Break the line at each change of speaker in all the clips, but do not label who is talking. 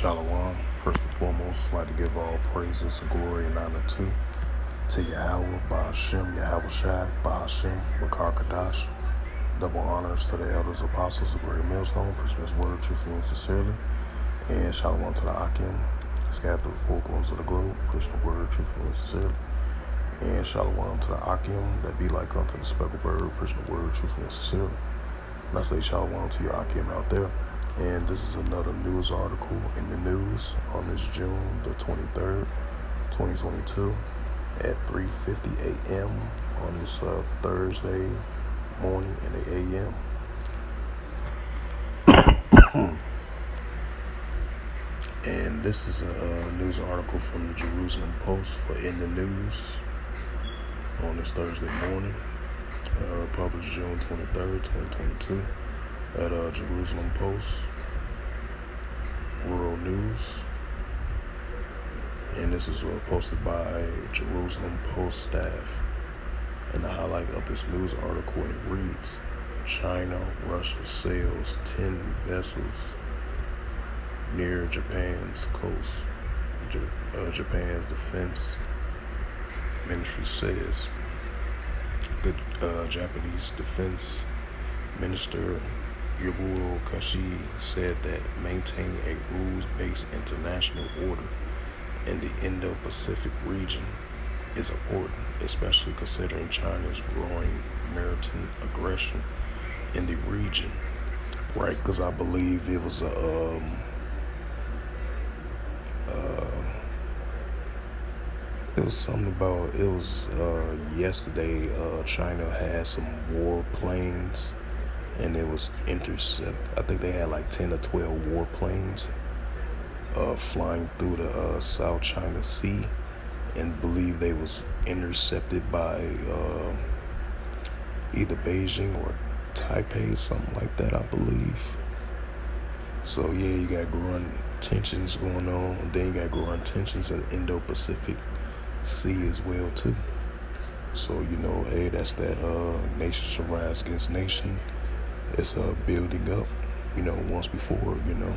Shalom. First and foremost, I'd like to give all praises and glory and honor to Yahweh, Ba'ashem, Yahweh Shai, Ba'ashem, Makar Kadash. Double honors to the elders, apostles, of Great Millstone, preaching His word truthfully and sincerely. And shalom to the Akim, scattered through the four corners of the globe, preaching the word truthfully and sincerely. And shalom to the Akim that be like unto the speckled bird, preaching the word truthfully and sincerely. And I say shalom to your Akim out there. And this is another news article in the news on this June the 23rd, 2022 at 3:50 a.m. on this Thursday morning in the a.m. And this is a news article from the Jerusalem Post for In the News on this Thursday morning, published June 23rd, 2022 at Jerusalem Post, Rural News. And this is posted by Jerusalem Post staff. And the highlight of this news article, and it reads, China, Russia sails 10 vessels near Japan's coast. Japan's defense ministry says the Japanese defense minister Yaburo Kashi said that maintaining a rules-based international order in the Indo-Pacific region is important, especially considering China's growing maritime aggression in the region. Right, because I believe it was something about, yesterday, China had some war planes and it was intercept. I think they had like 10 or 12 war planes flying through the South China Sea, and believe they was intercepted by either Beijing or Taipei, something like that, I believe. So yeah, you got growing tensions going on, and then you got growing tensions in the Indo-Pacific Sea as well too. So hey, that's that nation shall rise against nation. It's building up, once before, and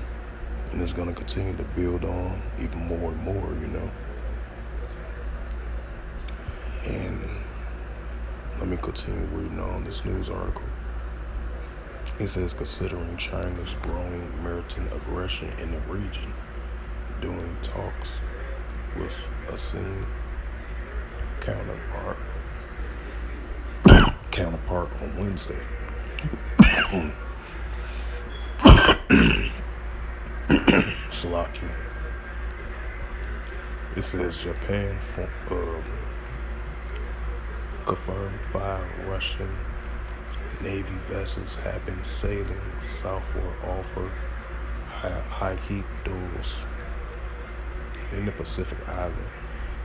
it's gonna continue to build on even more and more, And let me continue reading on this news article. It says, considering China's growing maritime aggression in the region, doing talks with a seen counterpart on Wednesday. Slovakia. It says Japan confirmed 5 Russian Navy vessels have been sailing southward off of Haikidous in the Pacific Island,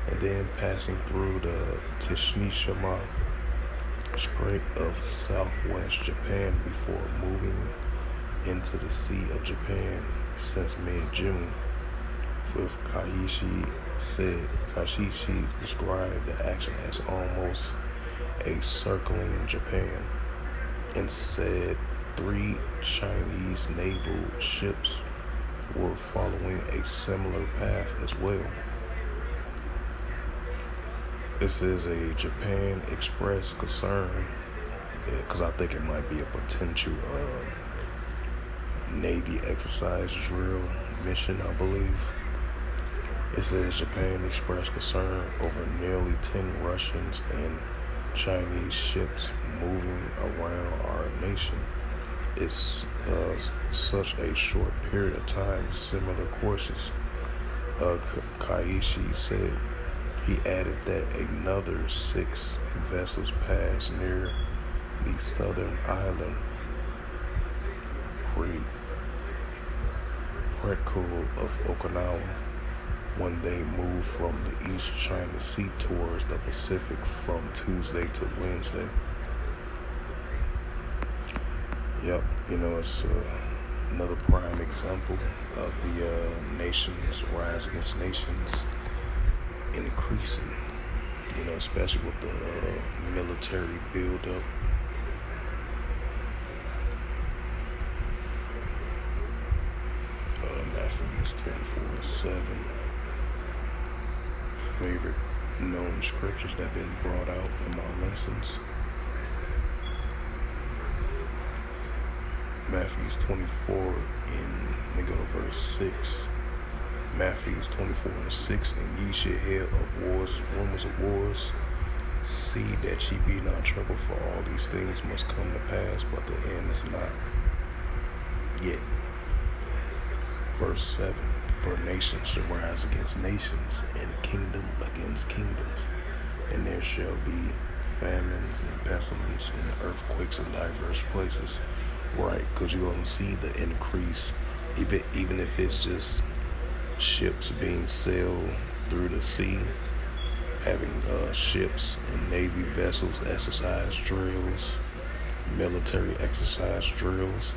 and then passing through the Tsushima Strait of Southwest Japan before moving into the Sea of Japan since mid-June. With Kashishi described the action as almost a circling Japan, and said 3 Chinese naval ships were following a similar path as well. This is a Japan expressed concern, because I think it might be a potential Navy exercise drill mission, I believe. It says Japan expressed concern over nearly 10 Russians and Chinese ships moving around our nation. It's such a short period of time, similar courses, Kaishi said. He added that another 6 vessels passed near the southern island Pretco of Okinawa when they moved from the East China Sea towards the Pacific from Tuesday to Wednesday. Yep, it's another prime example of the nations rise against nations increasing, especially with the military buildup. Matter of Matthews 24:7. Favorite known scriptures that been brought out in my lessons. Matthews 24 let me go to verse 6. Matthews 24:6, and ye shall hear of wars, rumors of wars. See that ye be not troubled, for all these things must come to pass, but the end is not yet. Verse 7, for nations shall rise against nations, and kingdom against kingdoms, and there shall be famines and pestilence and earthquakes in diverse places. Right, because you're going to see the increase, even if it's just ships being sailed through the sea, having ships and Navy vessels exercise drills, military exercise drills.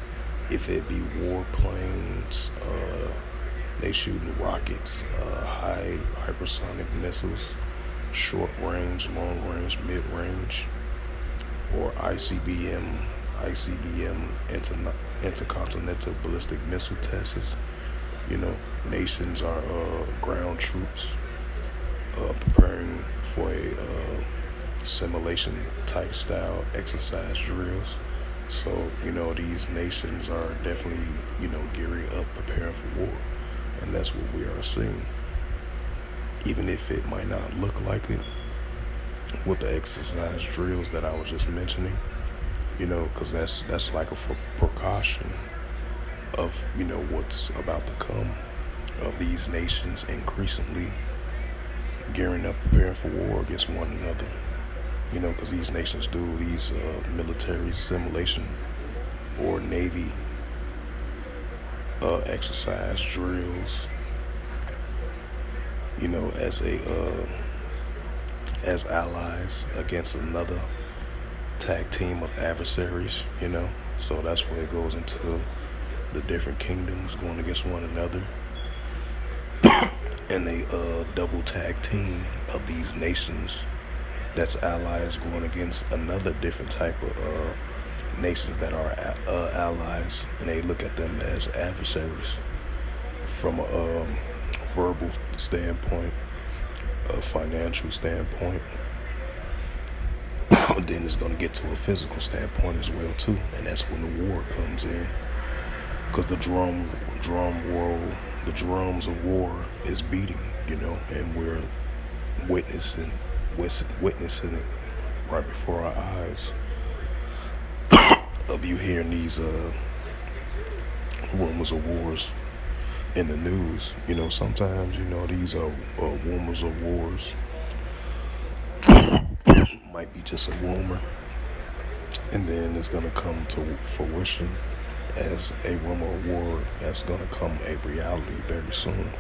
If it be warplanes, they shooting rockets, high hypersonic missiles, short range, long range, mid range, or ICBM, intercontinental ballistic missile tests. Nations are ground troops preparing for a simulation type style exercise drills. So, these nations are definitely, gearing up, preparing for war. And that's what we are seeing. Even if it might not look like it with the exercise drills that I was just mentioning, because that's like a precaution of, what's about to come, of these nations increasingly gearing up, preparing for war against one another. Because these nations do these military simulation or Navy exercise drills, as allies against another tag team of adversaries, So that's where it goes into the different kingdoms going against one another. And a double tag team of these nations that's allies going against another different type of nations that are allies, and they look at them as adversaries from a verbal standpoint, a financial standpoint. Then it's going to get to a physical standpoint as well too, and that's when the war comes in, because the drums of war is beating, and we're witnessing it right before our eyes, of you hearing these rumors of wars in the news. Sometimes these are rumors of wars might be just a rumor, and then it's going to come to fruition as a rumor of war that's going to come a reality very soon,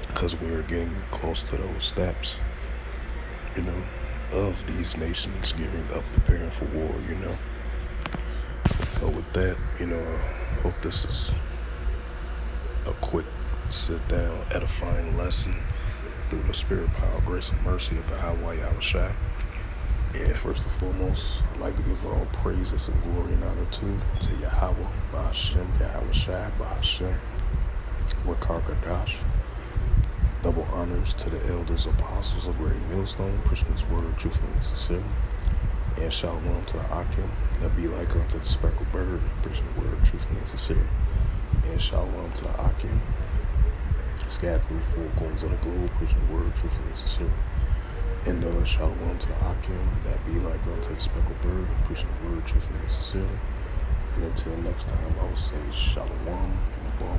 because we're getting close to those steps, of these nations gearing up, preparing for war, So with that, I hope this is a quick sit down, edifying lesson through the spirit, power, grace, and mercy of Yahweh Yahushua. And first and foremost, I'd like to give all praises and glory and honor to Yahweh, Ba'ashem, Yahushua, Ba'ashem, Wakar-Kadash. Double honors to the elders, apostles of Great Millstone, preaching His word truthfully and sincerely. And shalom to the Akim, that be like unto the speckled bird, preaching the word truthfully and sincerely. And shalom to the Akim, scattered through four corners of the globe, preaching the word truthfully and sincerely. And shalom to the Akim, that be like unto the speckled bird, preaching the word truthfully and sincerely. And until next time, I will say shalom and a ball.